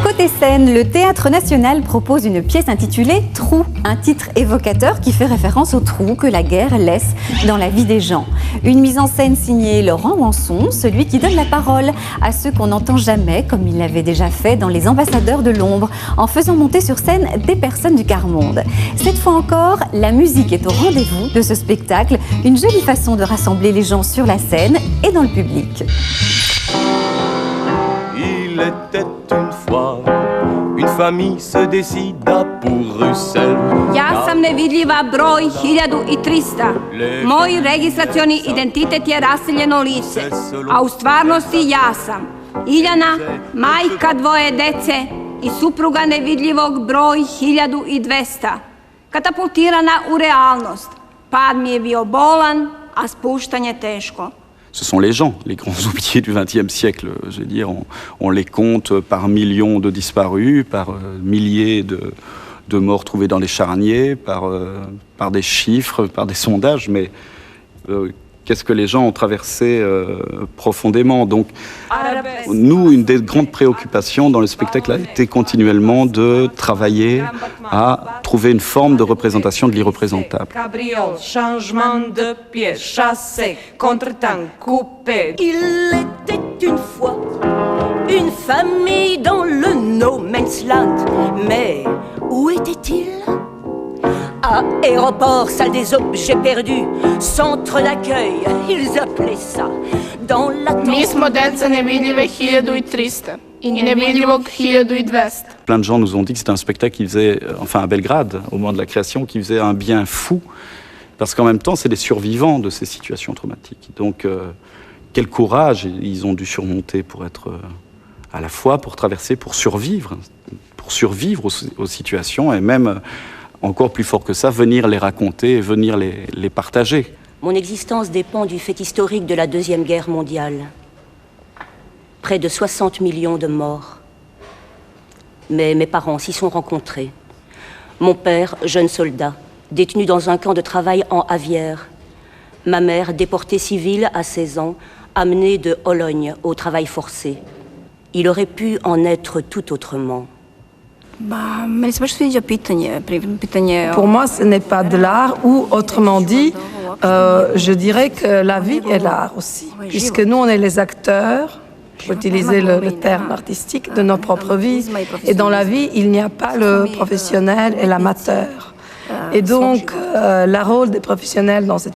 Côté scène, le Théâtre National propose une pièce intitulée « Trou », un titre évocateur qui fait référence aux trous que la guerre laisse dans la vie des gens. Une mise en scène signée Laurent Wanson, celui qui donne la parole à ceux qu'on n'entend jamais, comme il l'avait déjà fait dans Les Ambassadeurs de l'Ombre, en faisant monter sur scène des personnes du quart-monde. Cette fois encore, la musique est au rendez-vous de ce spectacle, une jolie façon de rassembler les gens sur la scène et dans le public. Il était une fois, une famille se décida pour Bruxelles. Ja sam nevidljiva broj 1300. Moj registracioni identitet je raseljeno lice, a u stvarnosti ja sam Iljana, majka dvoje dece i supruga nevidljivog broj 1200. Katapultirana u realnost. Pad mi je bio bolan, a spuštanje teško. Ce sont les gens, les grands oubliés du XXe siècle. Je veux dire, on les compte par millions de disparus, par milliers de morts trouvés dans les charniers, par des chiffres, par des sondages. Mais qu'est-ce que les gens ont traversé profondément. Donc, nous, une des grandes préoccupations dans le spectacle a été continuellement de travailler à trouver une forme de représentation de l'irreprésentable. Cabriole, changement de pièce, chassé, contre-tank, coupé. Il était une fois une famille dans le no man's land. Mais où était-il? Aéroport, salle des objets perdus, centre d'accueil, ils appelaient ça. Dans l'attente... Mi smo deca nevidljive 1300 i nevidljivog 1200. Plein de gens nous ont dit que c'était un spectacle qui faisait, enfin à Belgrade, au moment de la création, qui faisait un bien fou, parce qu'en même temps, c'est des survivants de ces situations traumatiques. Donc, quel courage ils ont dû surmonter pour être à la fois, pour traverser, pour survivre aux situations, et même, encore plus fort que ça, venir les raconter et venir les partager. Mon existence dépend du fait historique de la Deuxième Guerre mondiale. Près de 60 millions de morts. Mais mes parents s'y sont rencontrés. Mon père, jeune soldat, détenu dans un camp de travail en Avière. Ma mère, déportée civile à 16 ans, amenée de Hologne au travail forcé. Il aurait pu en être tout autrement. Pour moi, ce n'est pas de l'art, ou autrement dit, je dirais que la vie est l'art aussi. Puisque nous, on est les acteurs, pour utiliser le terme artistique, de nos propres vies. Et dans la vie, il n'y a pas le professionnel et l'amateur. Et donc, le rôle des professionnels dans cette